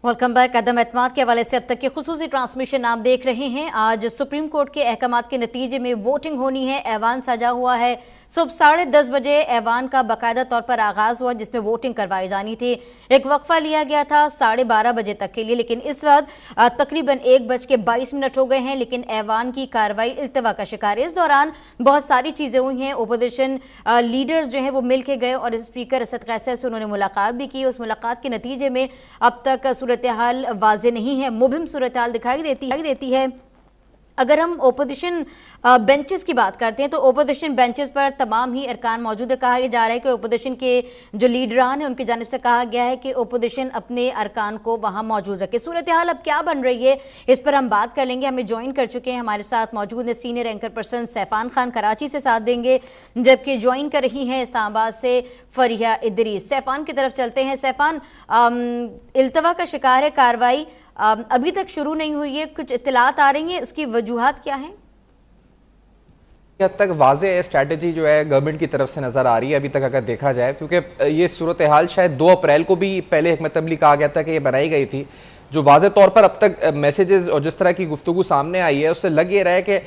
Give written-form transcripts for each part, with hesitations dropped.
Welcome back. अदम एतमाद के हवाले से अब तक की खुसूसी ट्रांसमिशन आप देख रहे हैं। आज सुप्रीम कोर्ट के अहकामात के नतीजे में वोटिंग होनी है। ऐवान सजा हुआ है। सुबह 10:30 बजे ऐवान का बाकायदा तौर पर आगाज हुआ जिसमें वोटिंग करवाई जानी थी। एक वक्फा लिया गया था 12:30 बजे तक के लिए, लेकिन इस वक्त तकरीबन 1:22 हो गए हैं। लेकिन ऐवान की कार्रवाई इल्तवा का शिकार है। इस दौरान बहुत सारी चीजें हुई हैं। ओपोजिशन लीडर्स जो हैं वो मिल के गए और स्पीकर असद कैसर से उन्होंने मुलाकात भी की। उस मुलाकात के नतीजे में अब तक सूरत हाल वाज़े नहीं है, मुबहिम सूरत हाल दिखाई देती है। अगर हम ओपोजिशन बेंचेस की बात करते हैं तो ओपोजिशन बेंचेस पर तमाम ही अरकान मौजूद है। कहा जा रहा है कि ओपोजिशन के जो लीडरान हैं उनकी जानिब से कहा गया है कि ओपोजिशन अपने अरकान को वहां मौजूद रखे। सूरत हाल अब क्या बन रही है इस पर हम बात कर लेंगे। हमें ज्वाइन कर चुके हैं, हमारे साथ मौजूद है senior anchor person Saifan Khan, Karachi से साथ देंगे, जबकि ज्वाइन कर रही हैं इस्लामाबाद से फरिया इदरीस। सैफान की तरफ चलते हैं। सैफान, इल्तवा का शिकार है कार्रवाई, अभी तक शुरू नहीं हुई है, कुछ इत्तलात आ रही हैं, उसकी वजूहात क्या हैं? हद तक वाज़े स्ट्रैटेजी जो है गवर्नमेंट की तरफ से नज़र आ रही है अभी तक अगर देखा जाए, क्योंकि ये सूरत हाल शायद 2 अप्रैल को भी पहले हिकमत अमली कहा गया था कि ये बनाई गई थी। जो वाज़े तौर पर अब तक मैसेजेस और जिस तरह की गुफ्तगू सामने आई है उससे लग ये रहा है कि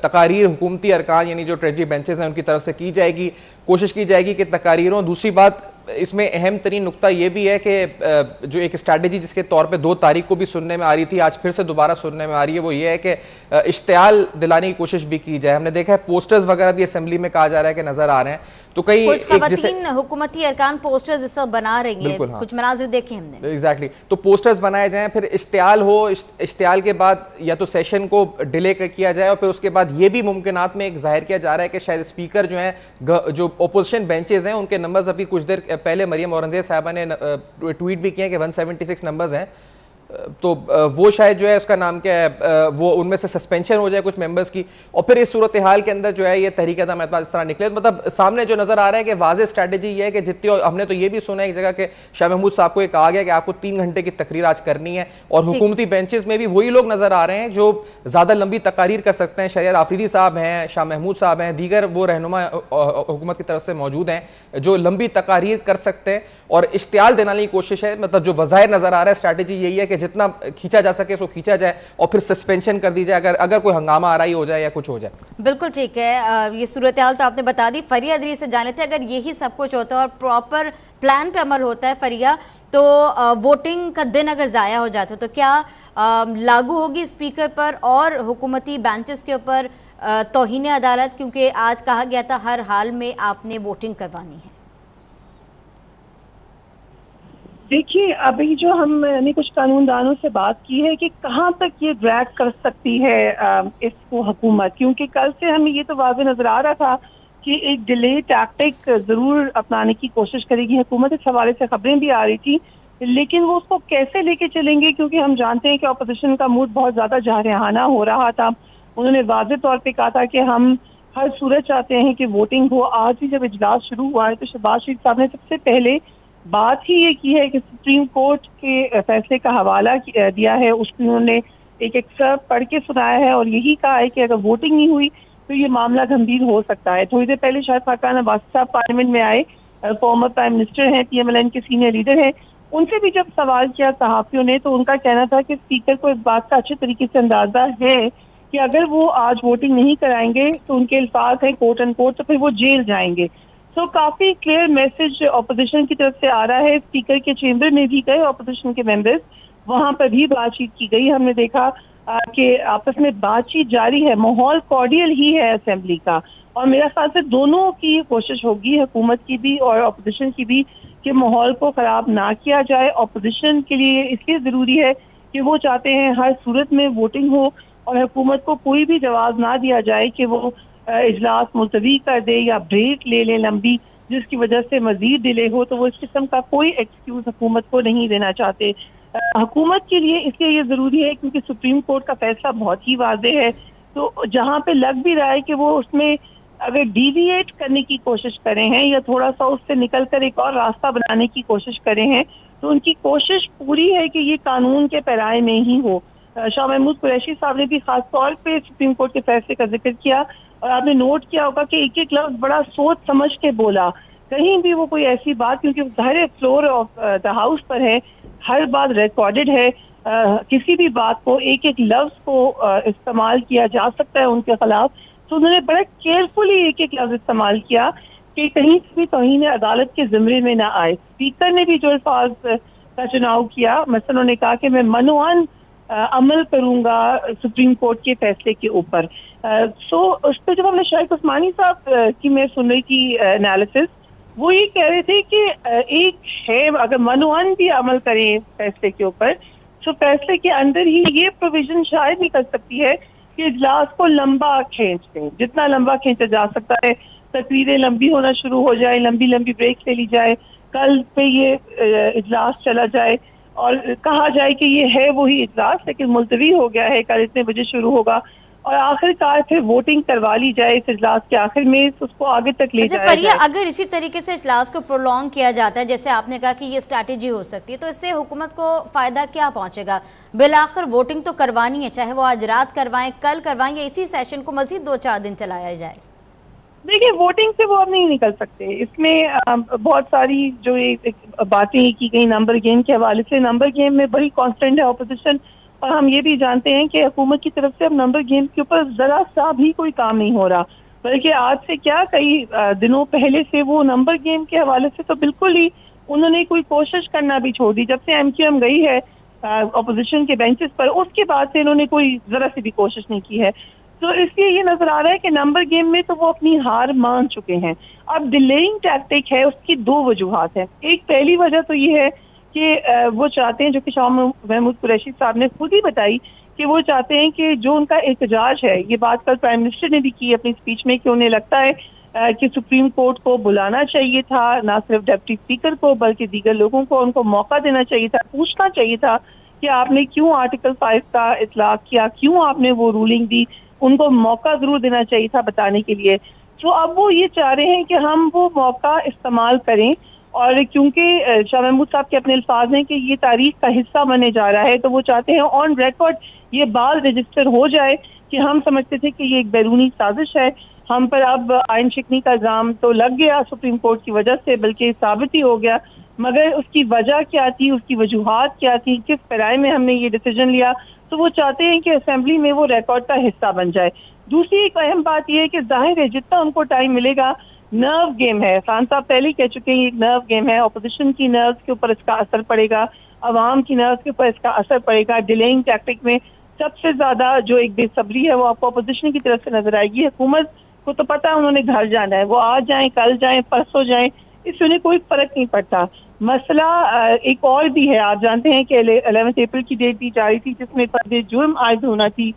तकारीर हुकूमती अरकान यानी जो ट्रेजरी बेंचेस हैं उनकी तरफ से की जाएगी, कोशिश की जाएगी कि तकारीरों। दूसरी बात इसमें अहम तरीन नुकता यह भी है कि जो एक स्ट्रैटेजी जिसके तौर पे 2 तारीख को भी सुनने में आ रही थी, आज फिर से दोबारा सुनने में आ रही है, वो ये है कि इश्तियाल दिलाने की कोशिश भी की जाए। हमने देखा है पोस्टर्स वगैरह भी असेंबली में कहा जा रहा है कि नजर आ रहे हैं, तो कई खवातीन हुकूमती अरकान पोस्टर्स इस वक्त बना रही हैं। कुछ मनाजिर देखे हमने। एग्जैक्टली, तो पोस्टर्स बनाए जाएं, फिर इश्तियाल हो, इश्तियाल के बाद या तो सेशन को डिले किया जाए और फिर उसके बाद ये भी मुमकिनात में एक जाहिर किया जा रहा है कि शायद स्पीकर जो है जो ओपोजिशन बेंचेस हैं उनके नंबर्स अभी कुछ देर पहले मरियम औरंगजेब साहबा ने ट्वीट भी किए कि 176 नंबर्स हैं, तो वो शायद जो है उसका नाम क्या है वो उनमें से सस्पेंशन हो जाए कुछ मेंबर्स की, और फिर इस सूरत हाल के अंदर जो है ये तहरीक अदम एतमाद इस तरह निकले। तो मतलब सामने जो नजर आ रहा है कि वाज़े स्ट्रैटेजी ये है कि जितनी, हमने तो ये भी सुना है एक जगह के शाह महमूद साहब को ये कहा गया कि आपको 3 घंटे की तकरीर आज करनी है, और हुकूमती बेंचेस में भी वही लोग नजर आ रहे हैं जो ज्यादा लंबी तकारीर कर सकते हैं। शहरियार आफरीदी साहब हैं, शाह महमूद साहब हैं, दीगर वो रहनुमा हुकूमत की तरफ से मौजूद हैं जो लंबी तकारीर कर सकते हैं और इश्तियाल देने की कोशिश है। मतलब जो बज़ाहिर नजर आ रहा है स्ट्रैटेजी यही है कि जितना खींचा जा सके उसको खींचा जाए और फिर सस्पेंशन कर दी जाए अगर कोई हंगामा आ रहा ही हो जाए या कुछ हो जाए। बिल्कुल ठीक है, ये सूरत हाल तो आपने बता दी। फरिया इदरीस से जाने थे, अगर यही सब कुछ होता है और प्रॉपर प्लान पे अमल होता है फरिया, तो वोटिंग का दिन अगर ज़ाया हो जाता तो क्या लागू होगी स्पीकर पर और हुकूमती बेंचेस के ऊपर तौहीन अदालत? क्योंकि आज कहा गया था हर हाल में आपने वोटिंग करवानी है। देखिए, अभी जो हमने कुछ कानूनदानों से बात की है कि कहाँ तक ये ड्रैग कर सकती है इसको हुकूमत, क्योंकि कल से हमें ये तो वाज़े नजर आ रहा था कि एक डिले टैक्टिक जरूर अपनाने की कोशिश करेगी हुकूमत। इस हवाले से खबरें भी आ रही थी, लेकिन वो उसको कैसे लेके चलेंगे, क्योंकि हम जानते हैं कि अपोजिशन का मूड बहुत ज्यादा जारहाना हो रहा था। उन्होंने वाज़े तौर पर कहा था कि हम हर सूरत चाहते हैं कि वोटिंग हो। आज ही जब इजलास शुरू हुआ है तो शहबाज शरीफ साहब ने सबसे पहले बात ही ये की है कि सुप्रीम कोर्ट के फैसले का हवाला दिया है, उसमें उन्होंने एक एक्सर्प्ट पढ़ के सुनाया है और यही कहा है कि अगर वोटिंग नहीं हुई तो ये मामला गंभीर हो सकता है। थोड़ी देर पहले शाहिद खाकान अब्बासी साहब पार्लियामेंट में आए, फॉर्मर प्राइम मिनिस्टर हैं, PMLN के सीनियर लीडर हैं, उनसे भी जब सवाल किया सहाफियों ने तो उनका कहना था कि स्पीकर को इस बात का अच्छे तरीके से अंदाजा है कि अगर वो आज वोटिंग नहीं कराएंगे तो उनके अल्फाज है कोर्ट एंड कोर्ट, तो फिर वो जेल जाएंगे। तो काफी क्लियर मैसेज ऑपोजिशन की तरफ से आ रहा है। स्पीकर के चेंबर में भी गए ऑपोजिशन के मेंबर्स, वहां पर भी बातचीत की गई। हमने देखा कि आपस में बातचीत जारी है, माहौल कॉर्डियल ही है असेंबली का, और मेरा ख्याल से दोनों की कोशिश होगी, हुकूमत की भी और ऑपोजिशन की भी, कि माहौल को खराब ना किया जाए। ऑपोजिशन के लिए इसलिए जरूरी है कि वो चाहते हैं हर सूरत में वोटिंग हो और हुकूमत को कोई भी जवाब ना दिया जाए कि वो इजलास मुलतवी कर दे या ब्रेक ले ले लंबी, जिसकी वजह से मजीद डिले हो। तो वो इस किस्म का कोई एक्सक्यूज हुकूमत को नहीं देना चाहते। हुकूमत के लिए इसलिए ये जरूरी है क्योंकि सुप्रीम कोर्ट का फैसला बहुत ही वाज़ेह है। तो जहाँ पे लग भी रहा है कि वो उसमें अगर डिविएट करने की कोशिश करें हैं या थोड़ा सा उससे निकल कर एक और रास्ता बनाने की कोशिश करें हैं, तो उनकी कोशिश पूरी है कि ये कानून के पैराए में ही हो। शाह महमूद कुरैशी साहब ने भी खास तौर पे सुप्रीम कोर्ट के फैसले का जिक्र किया और आपने नोट किया होगा कि एक एक लफ्ज बड़ा सोच समझ के बोला, कहीं भी वो कोई ऐसी बात, क्योंकि जाहिर फ्लोर ऑफ द हाउस पर है, हर बात रिकॉर्डेड है। किसी भी बात को, एक एक लफ्ज को इस्तेमाल किया जा सकता है उनके खिलाफ। तो उन्होंने बड़ा केयरफुली एक एक लफ्ज इस्तेमाल किया कि कहीं से भी तौहीन अदालत के जिम्मे में ना आए। स्पीकर ने भी जो अल्फाज का चुनाव किया, मतलब उन्होंने कहा कि मैं मनोअन अमल करूंगा सुप्रीम कोर्ट के फैसले के ऊपर। सो उस पर जब हमने शाहिद उस्मानी साहब की मैं सुन रही थी एनालिसिस, वो ये कह रहे थे कि एक है अगर मनोअन भी अमल करें फैसले के ऊपर, तो फैसले के अंदर ही ये प्रोविजन शायद निकल सकती है कि इजलास को लंबा खींच दें, जितना लंबा खींचा जा सकता है। तकरीरें लंबी होना शुरू हो जाए, लंबी लंबी ब्रेक ले ली जाए, कल पे ये इजलास चला जाए और कहा जाए कि ये है वही इजलास लेकिन मुलतवी हो गया है, कल इतने बजे शुरू होगा, और आखिरकार फिर वोटिंग करवा ली जाए इस इजलास के आखिर में, उसको आगे तक ले जाया जाए। अगर इसी तरीके से इजलास को प्रोलॉन्ग किया जाता है, जैसे आपने कहा कि ये स्ट्रैटेजी हो सकती है, तो इससे हुकूमत को फायदा क्या पहुंचेगा? बिलाखिर वोटिंग तो करवानी है, चाहे वो आज रात करवाएं, कल करवाएं, या इसी सेशन को मजीद 2-4 दिन चलाया जाए। देखिए, वोटिंग से वो अब नहीं निकल सकते। इसमें बहुत सारी जो ये बातें की गई नंबर गेम के हवाले से, नंबर गेम में बड़ी कॉन्स्टेंट है ऑपोजिशन, और हम ये भी जानते हैं कि हुकूमत की तरफ से अब नंबर गेम के ऊपर जरा सा भी कोई काम नहीं हो रहा, बल्कि आज से क्या कई दिनों पहले से वो नंबर गेम के हवाले से तो बिल्कुल ही उन्होंने कोई कोशिश करना भी छोड़ दी। जब से MQM गई है ऑपोजिशन के बेंचेस पर, उसके बाद से इन्होंने कोई जरा सी भी कोशिश नहीं की है। तो इसलिए ये नजर आ रहा है कि नंबर गेम में तो वो अपनी हार मान चुके हैं। अब डिलेइंग टैक्टिक है, उसकी 2 वजूहात है। एक पहली वजह तो ये है कि वो चाहते हैं, जो कि शाह महमूद कुरैशी साहब ने खुद ही बताई, कि वो चाहते हैं कि जो उनका एहतजाज है, ये बात कल प्राइम मिनिस्टर ने भी की अपनी स्पीच में, कि उन्हें लगता है कि सुप्रीम कोर्ट को बुलाना चाहिए था, ना सिर्फ डिप्टी स्पीकर को बल्कि दीगर लोगों को, उनको मौका देना चाहिए था, पूछना चाहिए था कि आपने क्यों आर्टिकल 5 का इतलाक किया, क्यों आपने वो रूलिंग दी, उनको मौका जरूर देना चाहिए था बताने के लिए। तो अब वो ये चाह रहे हैं कि हम वो मौका इस्तेमाल करें, और क्योंकि शाह महमूद साहब के अपने अल्फाज हैं कि ये तारीख का हिस्सा बने जा रहा है, तो वो चाहते हैं ऑन रिकॉर्ड ये बात रजिस्टर हो जाए कि हम समझते थे कि ये एक बैरूनी साजिश है, हम पर अब आइन शिकनी का इल्जाम तो लग गया सुप्रीम कोर्ट की वजह से, बल्कि साबित ही हो गया, मगर उसकी वजह क्या थी, उसकी वजूहात क्या थी, किस पैराए में हमने ये डिसीजन लिया। तो वो चाहते हैं कि असेंबली में वो रिकॉर्ड का हिस्सा बन जाए। दूसरी एक अहम बात यह है कि जाहिर है जितना उनको टाइम मिलेगा, नर्व गेम है, खान साहब पहले ही कह चुके हैं, एक नर्व गेम है, ऑपोजिशन की नर्व्स के ऊपर इसका असर पड़ेगा, अवाम की नर्व्स के ऊपर इसका असर पड़ेगा। डिलेइंग टैक्टिक में सबसे ज्यादा जो एक बेसब्री है वो आपको ऑपोजिशन की तरफ से नजर आएगी। हुकूमत को तो पता है उन्होंने घर जाना है, वो आज जाएं, कल जाएं, परसों जाएं, इससे उन्हें कोई फर्क नहीं पड़ता। मसला एक और भी है, आप जानते हैं कि 11 अप्रैल की डेट दी जा रही थी जिसमें पर्दे जुर्म आयद होना थी,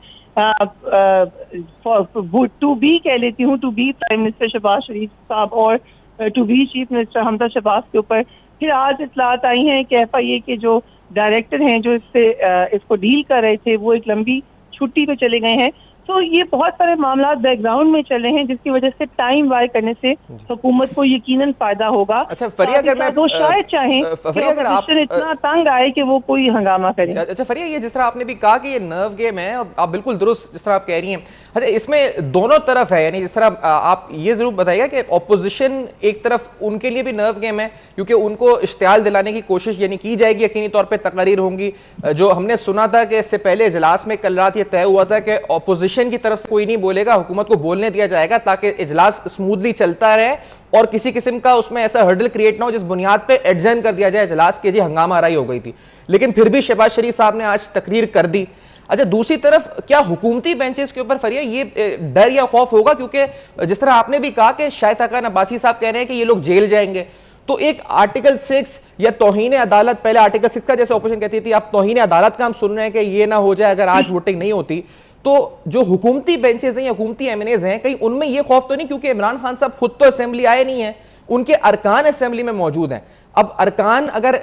टू बी कह लेती हूँ, to be prime minister Shahbaz Sharif साहब और to be chief minister Hamza Shahbaz के ऊपर। फिर आज इतलात आई हैं कि FIA के जो डायरेक्टर हैं जो इसको डील कर रहे थे, वो एक लंबी छुट्टी पे चले गए हैं। तो ये बहुत सारे मामला बैकग्राउंड में चल रहे हैं जिसकी वजह से टाइम वाय करने से हुकूमत को यकीनन फायदा होगा। अच्छा फरिया, अगर मैं शायद चाहें कि ऑपोजिशन इतना तंग आए कि वो कोई हंगामा करे। अच्छा फरिया, ये जिस तरह आपने भी कहा कि ये नर्व गेम है, आप बिल्कुल दुरुस्त जिस तरह आप कह रही हैं, अच्छा इसमें दोनों तरफ है, यानी जिस तरह आप ये जरूर बताइएगा कि ऑपोजिशन एक तरफ उनके लिए भी नर्व गेम है क्योंकि उनको इश्तियाल दिलाने की कोशिश यानी की जाएगी, यकीनी तौर पर तकरीर होंगी। जो हमने सुना था कि इससे पहले इजलास में कल रात ये तय हुआ था कि ऑपोजिशन की तरफ से कोई नहीं बोलेगा, हुकूमत को बोलने दिया जाएगा ताकि इजलास स्मूथली चलता रहे और किसी किस्म का उसमें ऐसा हर्डल क्रिएट ना हो जिस बुनियाद पे एडजर्न कर दिया जाए इजलास के, जी हंगामा आराई हो गई थी। लेकिन फिर भी शहबाज शरीफ साहब ने आज तकरीर कर दी। अच्छा दूसरी तरफ क्या हुकूमती बेंचेस के ऊपर फरिया ये डर या खौफ होगा, क्योंकि जिस तरह आपने भी कहा कि शाहिद खान अब्बासी साहब कह रहे हैं कि ये लोग जेल जाएंगे, तो एक आर्टिकल 6 या तौहीन अदालत, पहले आर्टिकल 6 का जैसे ऑपोजिशन कहती थी, अब तौहीन अदालत का हम सुन रहे हैं कि ये ना हो जाए अगर आज वोटिंग नहीं होती, तो जो हुकूमती बेंचेस हैं या हुकूमती एमएनएज हैं, कहीं उनमें ये खौफ तो नहीं, क्योंकि इमरान खान साहब खुद तो असेंबली आए नहीं है, उनके अरकान असेंबली में मौजूद हैं। अब अरकान अगर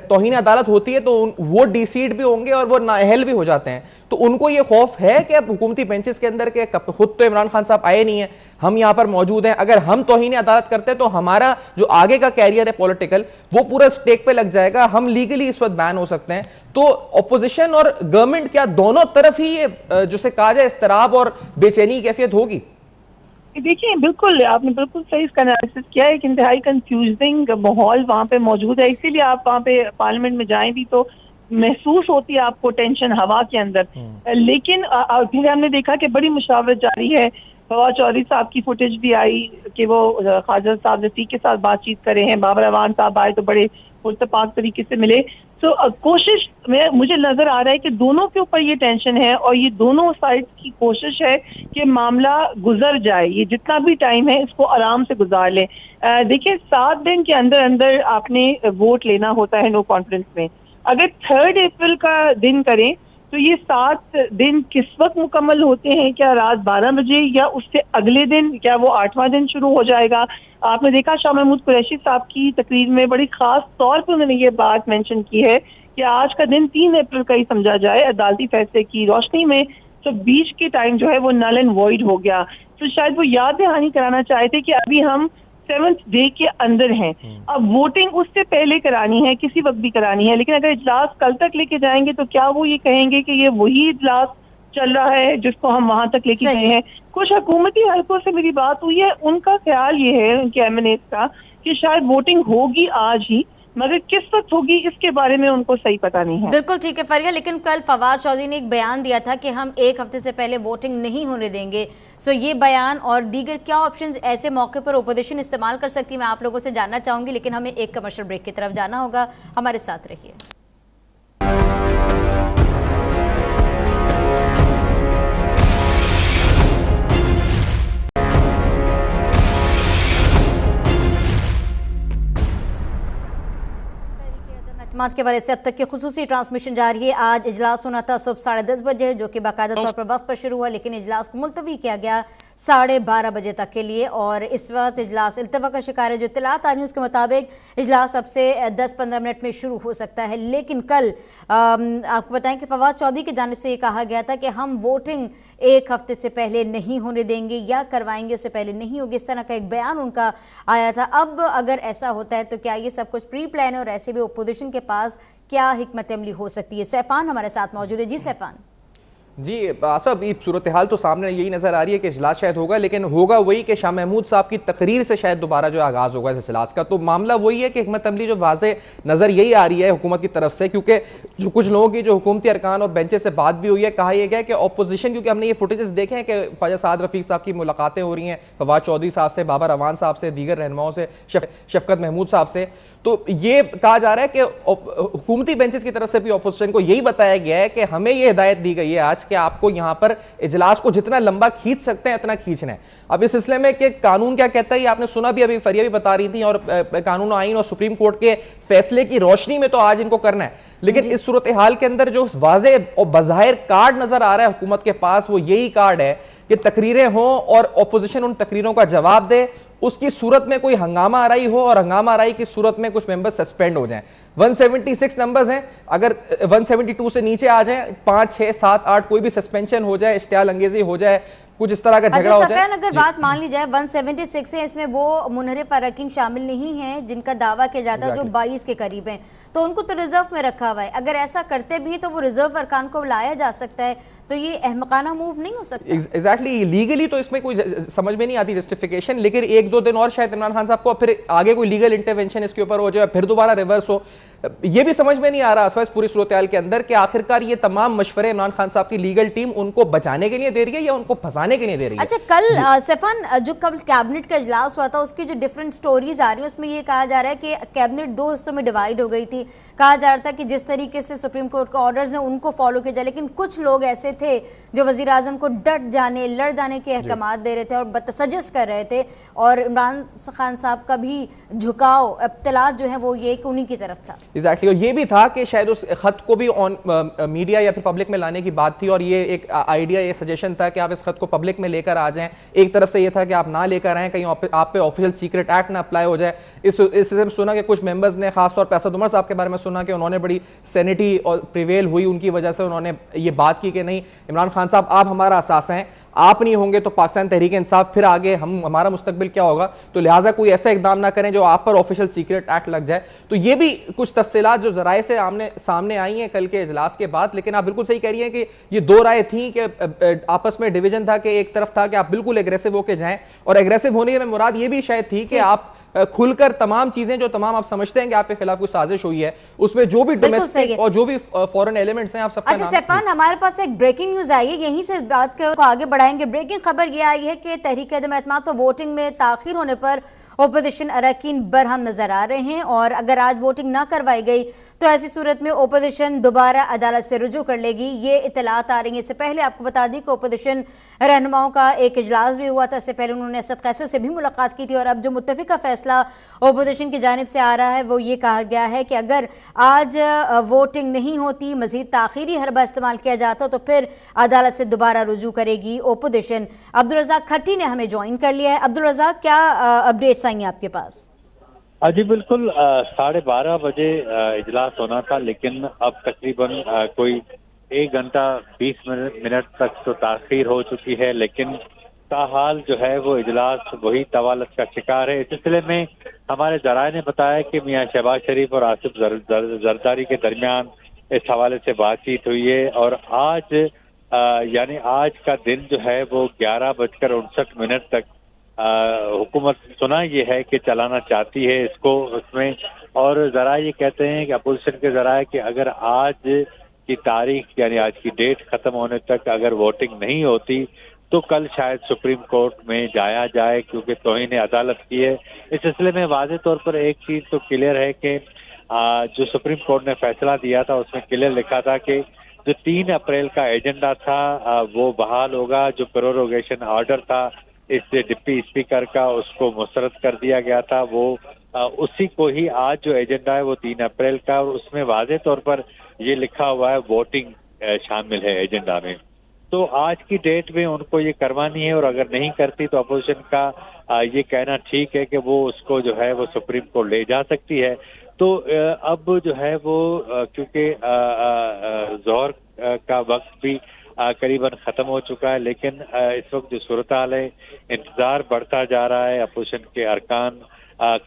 तौहीन अदालत होती है तो वो डिसीड भी होंगे और वो नाअहल भी हो जाते हैं, तो उनको ये खौफ है कि अब हुकूमती बेंचेस के अंदर के खुद तो इमरान खान साहब आए नहीं है, हम यहाँ पर मौजूद हैं, अगर हम तौहीन अदालत करते हैं तो हमारा जो आगे का कैरियर है पॉलिटिकल वो पूरा स्टेक पे लग जाएगा, हम लीगली इस वक्त बैन हो सकते हैं। तो ऑपोजिशन और गवर्नमेंट क्या दोनों तरफ ही ये जिसे कहा जाए इस्तराब और बेचैनी की कैफियत होगी? देखिए बिल्कुल, आपने बिल्कुल सही इसका एनालिसिस किया है। एक इंतहाई कंफ्यूजिंग माहौल वहाँ पे मौजूद है, इसीलिए आप वहाँ पे पार्लियामेंट में जाएं भी तो महसूस होती है आपको टेंशन हवा के अंदर। लेकिन फिर हमने देखा कि बड़ी मुशावरत जारी है। फवाद चौधरी साहब की फुटेज भी आई कि वो ख्वाजा साहब रफीक के साथ बातचीत करे हैं, बाबर अवान साहब आए तो बड़े पुरतपाक तरीके से मिले। तो कोशिश में मुझे नजर आ रहा है कि दोनों के ऊपर ये टेंशन है और ये दोनों साइड की कोशिश है कि मामला गुजर जाए, ये जितना भी टाइम है इसको आराम से गुजार लें। देखिए 7 दिन के अंदर अंदर आपने वोट लेना होता है नो कॉन्फिडेंस में। अगर 3 अप्रैल का दिन करें तो ये 7 दिन किस वक्त मुकम्मल होते हैं? क्या रात 12 बजे या उससे अगले दिन, क्या वो 8वां दिन शुरू हो जाएगा? आपने देखा शाह महमूद कुरैशी साहब की तकरीर में बड़ी खास तौर पर उन्होंने ये बात मेंशन की है कि आज का दिन 3 अप्रैल का ही समझा जाए। अदालती फैसले की रोशनी में तो बीच के टाइम जो है वो नल एंड वॉइड हो गया। तो शायद वो याद दहानी कराना चाहते कि अभी हम 7th डे के अंदर हैं। अब वोटिंग उससे पहले करानी है, किसी वक्त भी करानी है, लेकिन अगर इजलास कल तक लेके जाएंगे तो क्या वो ये कहेंगे कि ये वही इजलास चल रहा है जिसको हम वहां तक लेके गए हैं? कुछ हुकूमती हलकों से मेरी बात हुई है, उनका ख्याल ये है, उनके एमएनएस का, कि शायद वोटिंग होगी आज ही, मगर किस वक्त होगी इसके बारे में उनको सही पता नहीं है। बिल्कुल ठीक है फरिया, लेकिन कल फवाद चौधरी ने एक बयान दिया था कि हम 1 हफ्ते से पहले वोटिंग नहीं होने देंगे। सो ये बयान और दीगर क्या ऑप्शंस ऐसे मौके पर ओपोजिशन इस्तेमाल कर सकती है, मैं आप लोगों से जानना चाहूंगी, लेकिन हमें एक कमर्शियल ब्रेक की तरफ जाना होगा। हमारे साथ रहिए। के हवाले से अब तक की खुसूसी ट्रांसमिशन जारी है। आज इजलास होना था सुबह 10:30 बजे, जो कि बाकायदा तौर पर वक्त पर शुरू हुआ, लेकिन इजलास को मुलतवी किया गया 12:30 बजे तक के लिए। और इस वक्त इजलास इल्तवा का शिकार है। जो इत्तलात आ रही है उसके मुताबिक इजलास अब से 10-15 मिनट में शुरू हो सकता है। लेकिन कल आपको बताएं कि फवाद चौधरी की जानिब से ये कहा गया था कि हम वोटिंग 1 हफ्ते से पहले नहीं होने देंगे या करवाएंगे उससे पहले नहीं होगी, इस तरह का एक बयान उनका आया था। अब अगर ऐसा होता है तो क्या ये सब कुछ प्री प्लान है और ऐसे भी अपोजिशन के पास क्या हिकमत अमली हो सकती है? सैफान हमारे साथ मौजूद है। जी सैफान। जी आसफा, अभी सूरत हाल तो सामने यही नजर आ रही है कि इजलास शायद होगा, लेकिन होगा वही कि शाह महमूद साहब की तकरीर से शायद दोबारा जो आगाज होगा इस इजलास का। तो मामला वही है कि हिकमत अमली जो वाज़े नजर यही आ रही है हुकूमत की तरफ से, क्योंकि जो कुछ लोगों की जो हुकूमती अरकान और बेंचेस से बात भी हुई है, कहा यह गया कि ऑपोजिशन, क्योंकि हमने ये फुटेजेस देखे हैं कि ख्वाजा साद रफीक साहब की मुलाकातें हो रही हैं फवाद चौधरी साहब से, बाबर अवान साहब से, दीगर रहनुमाओं से, शफकत महमूद साहब से। तो ये कहा जा रहा है कि हुकूमती बेंचेस की तरफ से भी ऑपोजिशन को यही बताया गया है कि हमें ये हिदायत दी गई है आज कि आपको यहां पर इजलास को जितना लंबा खींच सकते हैं इतना खींचना है। अब इस सिलसिले में कि कानून क्या कहता है, आपने सुना भी, अभी फरिया भी बता रही थी, और कानून आईन और सुप्रीम कोर्ट के फैसले की रोशनी में तो आज इनको करना है। लेकिन इस सूरत हाल के अंदर जो वाज़े और बज़ाहिर कार्ड नजर आ रहा है हुकूमत के पास, वो यही कार्ड है कि तकरीरें हों और ऑपोजिशन उन तकरीरों का जवाब दे, उसकी सूरत में कोई हंगामा आराई हो और हंगामा आराई की सूरत में कुछ मेंबर्स सस्पेंड हो जाएं। 176 नंबर्स हैं, अगर 172 से नीचे आ जाएं, 5, 6, 7, 8 कोई भी सस्पेंशन हो जाए, इश्तियाल अंगेजी हो जाए, कुछ इस तरह का झगड़ा हो जाए। अगर बात मान ली जाए 176 है, इसमें वो मुनहरिफ अरकान शामिल नहीं है जिनका दावा किया जाता है जो 22 के करीब हैं, तो उनको तो रिजर्व में रखा हुआ है। अगर ऐसा करते भी हैं तो वो रिजर्व अरकान को लाया जा सकता है, तो ये अहमकाना मूव नहीं हो सकता। एग्जैक्टली लीगली तो इसमें कोई समझ में नहीं आती जस्टिफिकेशन, लेकिन 1-2 दिन और शायद इमरान खान साहब को फिर आगे कोई लीगल इंटरवेंशन इसके ऊपर हो जाए, फिर दोबारा रिवर्स हो। ये भी समझ में नहीं आ रहा इस पूरी सूरत-ए-हाल के अंदर कि आखिरकार ये तमाम मशवरे इमरान खान साहब की लीगल टीम उनको बचाने के लिए दे रही है या उनको फंसाने के लिए दे रही है। अच्छा, कल सैफान जो कल कैबिनेट का इजलास हुआ था उसकी जो डिफरेंट स्टोरीज आ रही है उसमें ये कहा जा रहा है कि कैबिनेट 2 हिस्सों में डिवाइड हो गई थी। कहा जा रहा था कि जिस तरीके से सुप्रीम कोर्ट के ऑर्डर्स हैं उनको फॉलो किया जाए, लेकिन कुछ लोग ऐसे थे जो वजीर आजम को डट जाने, लड़ जाने के अहकामात दे रहे थे और सजेस्ट कर रहे थे, और इमरान खान साहब का भी झुकाव, इब्तिलात जो है वो ये उन्हीं की तरफ था। एग्जैक्टली, और ये भी था कि शायद उस खत को भी ऑन मीडिया या फिर पब्लिक में लाने की बात थी, और ये एक आइडिया, ये सजेशन था कि आप इस खत को पब्लिक में लेकर आ जाएं। एक तरफ से ये था कि आप ना लेकर आएं, कहीं आप पे ऑफिशियल सीक्रेट एक्ट ना अप्लाई हो जाए। इससे सुना कि कुछ मेंबर्स ने, खासतौर पर असद उमर साहब के बारे में सुना कि उन्होंने बड़ी सैनिटी और प्रिवेल हुई उनकी वजह से, उन्होंने ये बात की कि नहीं इमरान खान साहब आप हमारा असासा हैं, आप नहीं होंगे तो पाकिस्तान तहरीक इंसाफ फिर आगे हमारा मुस्तकबिल क्या होगा, तो लिहाजा कोई ऐसा इकदाम ना करें जो आप पर ऑफिशियल सीक्रेट एक्ट लग जाए। तो ये भी कुछ तफसीलात जो जराए से सामने आई हैं कल के इजलास के बाद। लेकिन आप बिल्कुल सही कह रही हैं कि ये 2 राय थी कि आपस में डिवीजन था कि एक तरफ था कि आप बिल्कुल एग्रेसिव होकर जाएं, और एग्रेसिव होने में मुराद ये भी शायद थी कि आप खुलकर तमाम चीजें जो तमाम आप समझते हैं कि आपके खिलाफ कोई साजिश हुई है, उसमें जो भी डोमेस्टिक और जो भी फॉरेन एलिमेंट्स हैं, आप सबका अच्छा सैफान, हमारे पास एक ब्रेकिंग न्यूज आई है, यहीं से बात को आगे बढ़ाएंगे। ब्रेकिंग खबर ये आई है कि तहरीक अदम-ए-एतमाद पर वोटिंग में ताखिर होने पर ओपोजिशन अरकान बरहम नजर आ रहे हैं, और अगर आज वोटिंग ना करवाई गई तो ऐसी सूरत में ओपोजिशन दोबारा अदालत से रुजू कर लेगी। ये इतलात आ रही है। इससे पहले आपको बता दें कि ओपोजिशन रहनुमाओं का एक इजलास भी हुआ था, इससे पहले उन्होंने असद कैसर से भी मुलाकात की थी, और अब जो मुत्तफिका फैसला ओपोजिशन की जानिब से आ रहा है वो ये कहा गया है कि अगर आज वोटिंग नहीं होती, मजीद ताखीरी हरबा इस्तेमाल किया जाता तो फिर अदालत से दोबारा रुजू करेगी ओपोजिशन। अब्दुल रज़ाक खट्टी ने हमें ज्वाइन कर लिया है। अब्दुल रज़ाक, क्या अपडेट्स आई हैं आपके पास? जी बिल्कुल, 12:30 बजे इजलास होना था, लेकिन अब तकरीबन कोई 1 घंटा 20 मिनट तक तो ताखीर हो चुकी है, लेकिन ताहाल जो है वो इजलास वही तवालत का शिकार है। इस सिलसिले में हमारे जराये ने बताया कि मियां शहबाज शरीफ और आसिफ जरदारी के दरमियान इस हवाले से बातचीत हुई है, और आज यानी आज का दिन जो है वो 11:59 तक हुकूमत सुना ये है कि चलाना चाहती है इसको उसमें। और जरा ये कहते हैं कि अपोजिशन के जराये कि अगर आज की तारीख यानी आज की डेट खत्म होने तक अगर वोटिंग नहीं होती तो कल शायद सुप्रीम कोर्ट में जाया जाए, क्योंकि तौहीन अदालत की है। इस सिलसिले में वाज़ेह तौर पर एक चीज तो क्लियर है कि जो सुप्रीम कोर्ट ने फैसला दिया था उसमें क्लियर लिखा था कि जो 3 अप्रैल का एजेंडा था वो बहाल होगा। जो प्रोरोगेशन ऑर्डर था इस डिप्टी स्पीकर का, उसको मुस्तरद कर दिया गया था, वो उसी को ही आज जो एजेंडा है वो 3 अप्रैल का, और उसमें वाज़ेह तौर पर ये लिखा हुआ है वोटिंग शामिल है एजेंडा में। तो आज की डेट में उनको ये करवानी है, और अगर नहीं करती तो अपोजिशन का ये कहना ठीक है कि वो उसको जो है वो सुप्रीम कोर्ट ले जा सकती है। तो अब जो है वो क्योंकि ज़ोहर का वक्त भी करीबन खत्म हो चुका है, लेकिन इस वक्त जो सूरत हाल है इंतजार बढ़ता जा रहा है। अपोजिशन के अरकान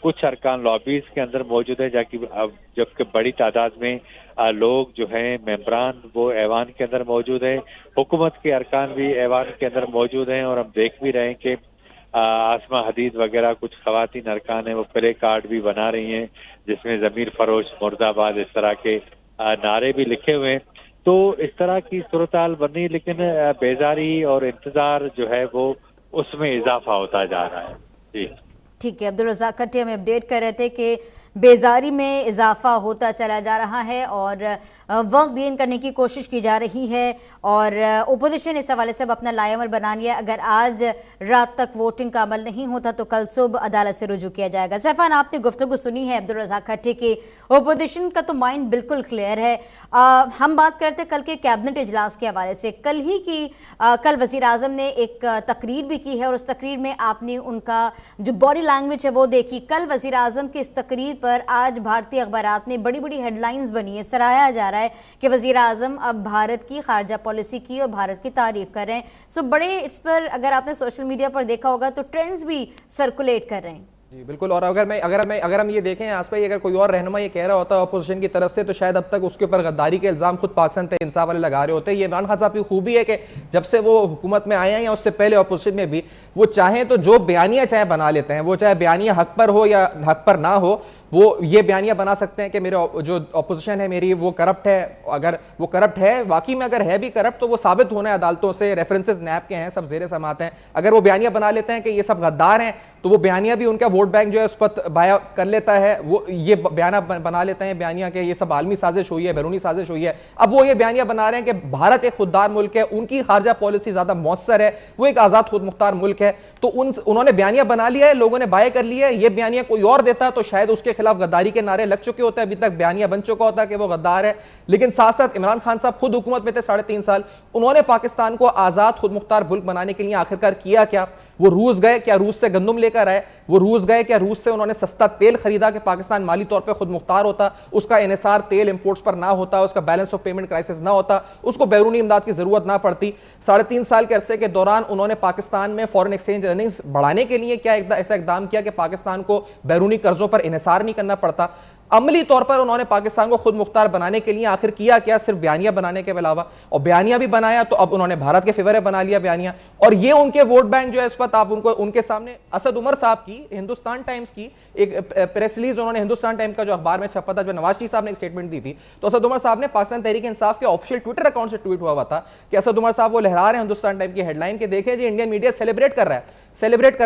कुछ अरकान लॉबीज के अंदर मौजूद है, जबकि बड़ी तादाद में लोग जो हैं मेंबरान वो ऐवान के अंदर मौजूद हैं। हुकूमत के अरकान भी ऐवान के अंदर मौजूद हैं, और हम देख भी रहे हैं कि आसमा हदीद वगैरह कुछ खवातीन अरकान है वो प्ले कार्ड भी बना रही हैं जिसमें ज़मीर फरोश मुर्दाबाद इस तरह के नारे भी लिखे हुए हैं। तो इस तरह की सूरत हाल बन रही है, लेकिन बेजारी और इंतजार जो है वो उसमें इजाफा होता जा रहा है। जी ठीक है, अब्दुल रज़ाक खट्टी हमें अपडेट कर रहे थे कि बेजारी में इजाफा होता चला जा रहा है और वक्त गेन करने की कोशिश की जा रही है, और ओपोजिशन इस हवाले से अब अपना लाएमल बना लिया। अगर आज रात तक वोटिंग का अमल नहीं होता तो कल सुबह अदालत से रुजू किया जाएगा। सैफान, आपने गुफ्तगू सुनी है अब्दुल रज़ाक खट्टी की। ओपोजिशन का तो माइंड बिल्कुल क्लियर है। हम बात करते कल के कैबिनेट इजलास के हवाले से। कल वज़ीर आज़म ने एक तकरीर भी की है, और उस तकरीर में आपने उनका जो बॉडी लैंग्वेज है वो देखी। कल वज़ीर आज़म की इस तकरीर पर आज भारतीय अखबारात में बड़ी बड़ी हेडलाइंस बनी है। सराहा जा रहा है कि वज़ीर आज़म अब भारत की खारजा पॉलिसी की और भारत की तारीफ कर रहे हैं। सो बड़े इस पर अगर आपने सोशल मीडिया पर देखा होगा तो ट्रेंड्स भी सर्कुलेट कर रहे हैं। जी बिल्कुल, और अगर हम ये देखें आस पे, अगर कोई और रहनुमा ये कह रहा होता है अपोजिशन की तरफ से तो शायद अब तक उसके ऊपर गद्दारी के इल्जाम खुद पाकिस्तान तहरीक इंसाफ वाले लगा रहे होते हैं। ये इमरान खान साहब की खूबी है कि जब से वो हुकूमत में आए हैं या उससे पहले अपोजिशन में भी वो चाहें तो जो बयानियां चाहे बना लेते हैं। वो चाहे बयानियां हक पर हो या हक पर ना हो, वो ये बयानियां बना सकते हैं कि मेरे जो अपोजिशन है मेरी वो करप्ट है। अगर वो करप्ट है, वाकई में अगर है भी करप्ट, तो वो साबित होना है अदालतों से। रेफरेंसेस नैब के हैं, सब जेरे समात हैं। अगर वो बयानियां बना लेते हैं कि ये सब गद्दार हैं तो वो बयानियां भी उनका वोट बैंक जो है उस पर बाया कर लेता है। वो ये बयाना बना लेते हैं बयानियां के ये सब आलमी साजिश हुई है, बैरूनी साजिश हुई है। अब वो ये बयानियां बना रहे हैं कि भारत एक खुददार मुल्क है, उनकी खारजा पॉलिसी ज्यादा मौसर है, वो एक आजाद खुद मुख्तार मुल्क है। तो उन्होंने बयानियां बना लिया है, लोगों ने बाय कर लिया है। ये बयानियां कोई और देता तो शायद उसके खिलाफ गद्दारी के नारे लग चुके होते हैं, अभी तक बयानियां बन चुका होता कि वो गद्दार है। लेकिन साथ साथ इमरान खान साहब खुद हुकूमत में थे 3.5 साल, उन्होंने पाकिस्तान को आजाद खुद मुख्तार मुल्क बनाने के लिए आखिरकार किया क्या? वो रूस गए, क्या रूस से गंदम लेकर आए? वो रूस गए, क्या रूस से उन्होंने सस्ता तेल खरीदा कि पाकिस्तान माली तौर पे खुद मुख्तार होता, उसका इन्हिसार तेल इंपोर्ट्स पर ना होता, उसका बैलेंस ऑफ पेमेंट क्राइसिस ना होता, उसको बैरूनी इमदाद की जरूरत ना पड़ती? 3.5 साल के अरसे के दौरान उन्होंने पाकिस्तान में फॉरेन एक्सचेंज अर्निंग्स बढ़ाने के लिए क्या ऐसा इकदाम किया कि पाकिस्तान को बैरूनी कर्जों पर इन्हिसार नहीं करना पड़ता? अमली तौर पर उन्होंने पाकिस्तान को खुद मुख्तार बनाने के लिए आखिर किया क्या? सिर्फ बयानियां बनाने के अलावा, और बयानियां भी बनाया तो अब उन्होंने भारत के फेवर में बना लिया बयानियां, और ये उनके वोट बैंक जो है इस वक्त आप उनको उनके सामने असद उमर साहब की हिंदुस्तान टाइम्स की एक प्रेस रिलीज उन्होंने हिंदुस्तान टाइम्स का जो अखबार में छपा था, जो नवाज शरीफ साहब ने एक स्टेटमेंट दी थी, तो असद उमर साहब ने पाकिस्तान तहरीक इंसाफ के ऑफिशियल ट्विटर अकाउंट से ट्वीट हुआ था कि असद उमर साहब वो लहरा रहे हैं हिंदुस्तान टाइम्स की हेडलाइन के, देखें जी इंडियन मीडिया सेलिब्रेट कर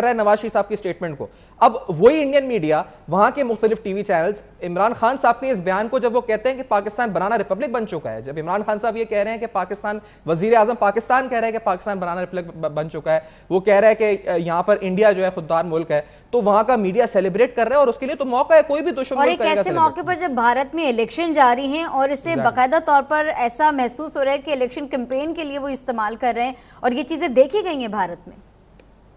रहा है नवाज शरीफ साहब की स्टेटमेंट को। अब वही इंडियन मीडिया, वहां के मुख्तलिफ टीवी चैनल्स इमरान खान साहब के इस बयान को जब वो कहते हैं कि पाकिस्तान बनाना रिपब्लिक बन चुका है, जब इमरान खान साहब ये कह रहे हैं कि पाकिस्तान, वजीर आजम पाकिस्तान कह रहे हैं कि पाकिस्तान बनाना रिपब्लिक बन चुका है, वो कह रहा है कि यहां पर इंडिया जो है खुददार मुल्क है, तो वहां का मीडिया सेलिब्रेट कर रहा है, और उसके लिए तो मौका है, कोई भी दुश्मन और एक ऐसे मौके पर जब भारत में इलेक्शन जारी हैं और इसे बाकायदा तौर पर ऐसा महसूस हो रहा है कि इलेक्शन कैंपेन के लिए वो इस्तेमाल कर रहे हैं, और ये चीजें देखी गई हैं भारत में।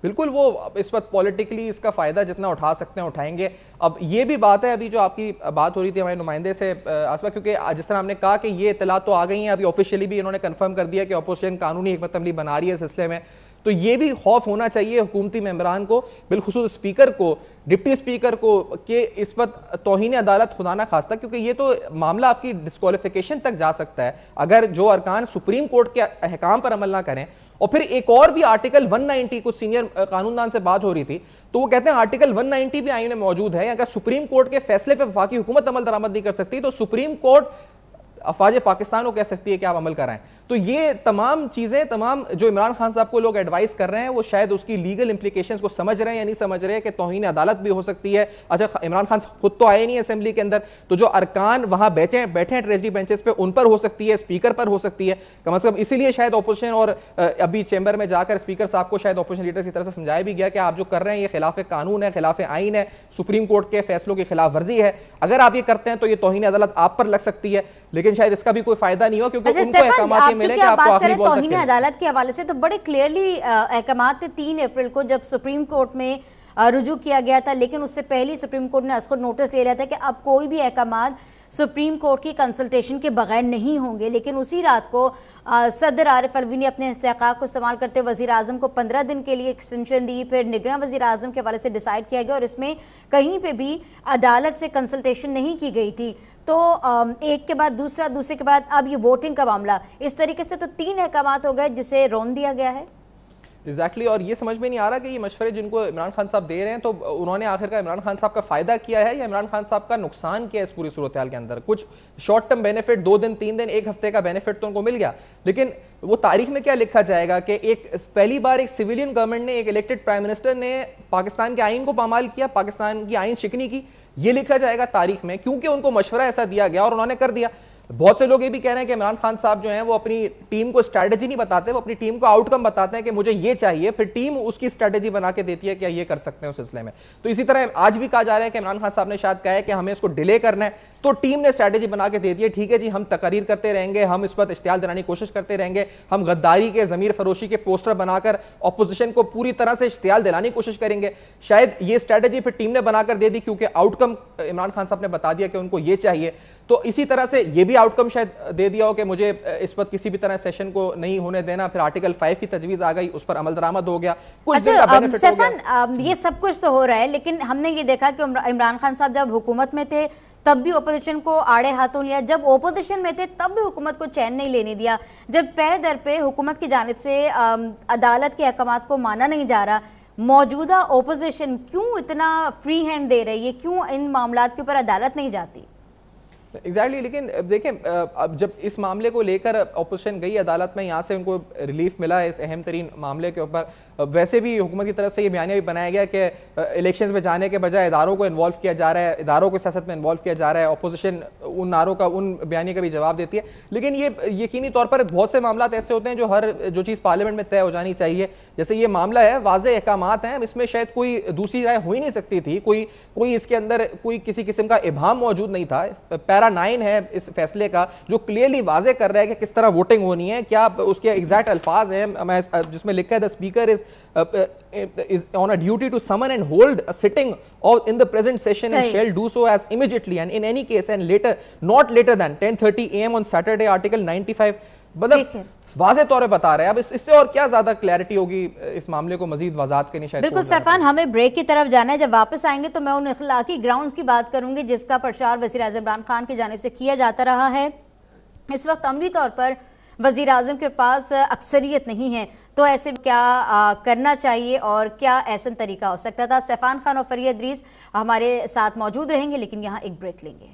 बिल्कुल, वो इस वक्त पॉलिटिकली इसका फायदा जितना उठा सकते हैं उठाएंगे। अब ये भी बात है, अभी जो आपकी बात हो रही थी हमारे नुमाइंदे से आसपा, क्योंकि जिस तरह हमने कहा कि ये इतला तो आ गई है, अभी ऑफिशियली भी इन्होंने कंफर्म कर दिया कि अपोजिशन कानूनी हिकमत अमली बना रही है इस सिलसिले में, तो ये भी खौफ होना चाहिए हुकूमती मेंबरान को, बिलखुसूस स्पीकर को, डिप्टी स्पीकर को, कि इस वक्त तौहीन अदालत खुदा ना खास्ता, क्योंकि ये तो मामला आपकी डिस्क्वालिफिकेशन तक जा सकता है अगर जो अरकान सुप्रीम कोर्ट के अहकाम पर अमल ना करें। और फिर एक और भी आर्टिकल 190, कुछ सीनियर कानूनदान से बात हो रही थी, तो वो कहते हैं आर्टिकल 190 भी आईन में मौजूद है, अगर सुप्रीम कोर्ट के फैसले पर वफाकी हुकूमत अमल दरामद नहीं कर सकती तो सुप्रीम कोर्ट अफवाज पाकिस्तान को कह सकती है कि आप अमल कराएं। तो ये तमाम चीजें, तमाम जो इमरान खान साहब को लोग एडवाइस कर रहे हैं, वो शायद उसकी लीगल इंप्लीकेशंस को समझ रहे हैं या नहीं समझ रहे हैं कि तौहीन अदालत भी हो सकती है। अच्छा, इमरान खान खुद तो आए नहीं असेंबली के अंदर, तो जो अरकान वहां बैठे हैं ट्रेजरी बेंचेस पे, उन पर हो सकती है, स्पीकर पर हो सकती है, कम से कम इसीलिए शायद ऑपोजिशन, और अभी चैम्बर में जाकर स्पीकर साहब को शायद ऑपोजिशन लीडर्स की तरफ से समझाया भी गया कि आप जो कर रहे हैं ये खिलाफ कानून है, खिलाफ आइन है, सुप्रीम कोर्ट के फैसलों की खिलाफ वर्जी है, अगर आप ये करते हैं तो ये तौहीन अदालत आप पर लग सकती है, लेकिन शायद इसका भी कोई फायदा नहीं हो, क्योंकि उनको अहकामात ये मिले कि आपको आखिरी बॉल तक तौहीन अदालत के हवाले से तो बड़े क्लियरली अहकामात थे 3 अप्रैल को जब सुप्रीम कोर्ट में रुजू किया गया था, लेकिन उससे पहले सुप्रीम कोर्ट ने उसको नोटिस ले लिया था कि अब कोई भी अहकामात सुप्रीम कोर्ट की कंसल्टेशन के बगैर नहीं होंगे। लेकिन उसी रात को सदर आरिफ अलवी ने अपने इस्तेहकाक को इस्तेमाल करते वजीर आजम को 15 दिन के लिए एक्सटेंशन दी, फिर निगरां वजीर आजम के हवाले से डिसाइड किया गया, और इसमें कहीं पे भी अदालत से कंसल्टेशन नहीं की गई थी। तो एक के बाद दूसरा, दूसरे के बाद अब ये वोटिंग का मामला, इस तरीके से तो 3 अहकामात हो गए जिसे रोन दिया गया है। एग्जैक्टली और ये समझ में नहीं आ रहा कि ये मशवरे जिनको इमरान खान साहब दे रहे हैं, तो उन्होंने आखिरकार इमरान खान साहब का फायदा किया है या इमरान खान साहब का नुकसान किया है इस पूरी सूरत हाल के अंदर। कुछ शॉर्ट टर्म बेनिफिट, 2 दिन 3 दिन 1 हफ्ते का बेनिफिट तो उनको मिल गया, लेकिन वो तारीख में क्या लिखा जाएगा कि एक पहली बार एक सिविलियन गवर्नमेंट ने, एक इलेक्टेड प्राइम मिनिस्टर ने पाकिस्तान के आइन को पामाल किया, पाकिस्तान की आइन शिकनी की, ये लिखा जाएगा तारीख में, क्योंकि उनको मशवरा ऐसा दिया गया और उन्होंने कर दिया। बहुत से लोग ये भी कह रहे हैं कि इमरान खान साहब जो हैं वो अपनी टीम को स्ट्रैटेजी नहीं बताते, वो अपनी टीम को आउटकम बताते हैं कि मुझे ये चाहिए, फिर टीम उसकी स्ट्रैटेजी बना के देती है कि ये कर सकते हैं उस सिलसिले में। तो इसी तरह आज भी कहा जा रहा है कि इमरान खान साहब ने शायद कहा है कि हमें इसको डिले करना है, तो टीम ने स्ट्रैटेजी बना के दे दी है, ठीक है जी, हम तकरीर करते रहेंगे, हम इस पर इश्तियाल दिलाने की कोशिश करते रहेंगे, हम गद्दारी के, ज़मीर फरोशी के पोस्टर बनाकर ऑपोजिशन को पूरी तरह से इश्तियाल दिलाने की कोशिश करेंगे। शायद ये स्ट्रैटेजी फिर टीम ने बनाकर दे दी, क्योंकि आउटकम इमरान खान साहब ने बता दिया कि उनको ये चाहिए। तो इसी तरह से ये भी आउटकम शायद दे दिया हो कि मुझे इस वक्त किसी भी तरह सेशन को नहीं होने देना, फिर आर्टिकल 5 की तजवीज आ गई, उस पर अमल दरामद हो गया, कुछ दिन का बेनिफिट हो गया। ये सब कुछ तो हो रहा है, लेकिन हमने ये देखा कि इमरान खान साहब जब हुकूमत में थे तब भी ओपोजिशन को आड़े हाथों लिया, जब ओपोजिशन में थे तब भी हुकूमत को चैन नहीं लेने दिया, जब पैर दर पे हुकूमत की जानिब से अदालत के अहकामात को माना नहीं जा रहा, मौजूदा ओपोजिशन क्यों इतना फ्री हैंड दे रही है, क्यों इन मामलात के ऊपर अदालत नहीं जाती? एग्जैक्टली लेकिन देखें, अब जब इस मामले को लेकर अपोजिशन गई अदालत में, यहाँ से उनको रिलीफ मिला इस अहम तरीन मामले के ऊपर, वैसे भी हुकूमत की तरफ से ये बयानिया भी बनाया गया कि इलेक्शंस में जाने के बजाय इदारों को इन्वॉल्व किया जा रहा है, इदारों को सियासत में इन्वॉल्व किया जा रहा है, अपोजिशन उन नारों का, उन बयानिया का भी जवाब देती है। लेकिन ये यकीनी तौर पर बहुत से मामला ऐसे होते हैं जो चीज़ पार्लियामेंट में तय हो जानी चाहिए, जैसे ये मामला है, वाज़ेह अहकामात हैं, इसमें शायद कोई दूसरी राय हो ही नहीं सकती थी, कोई इसके अंदर कोई किसी किस्म का इबाम मौजूद नहीं था। पैरा 9 है इस फैसले का जो क्लियरली वाज़ेह कर रहा है कि किस तरह वोटिंग होनी है, क्या उसके एग्जैक्ट अल्फाज हैं जिसमें लिखा है the speaker is on a duty to summon and hold a sitting or in the present session and shall do so as immediately and in any case and later not later than 10:30 AM on Saturday, article 95 मतलब वाज़े तौर पे बता रहे हैं। अब इससे और क्या ज्यादा क्लैरिटी होगी इस मामले को मजीद वजाहत के लिए शायद। बिल्कुल सैफान, हमें ब्रेक की तरफ जाना है। जब वापस आएंगे तो मैं उन इखलाकी ग्राउंड्स की बात करूंगी जिसका प्रचार वज़ीर आज़म इमरान खान की जानिब से किया जाता रहा है। इस वक्त अमली तौर पर वज़ीर आज़म के पास अक्सरियत नहीं है, तो ऐसे क्या करना चाहिए और क्या ऐसा तरीका हो सकता था। सैफान खान और फरिया इदरीस हमारे साथ मौजूद रहेंगे, लेकिन यहाँ एक ब्रेक लेंगे।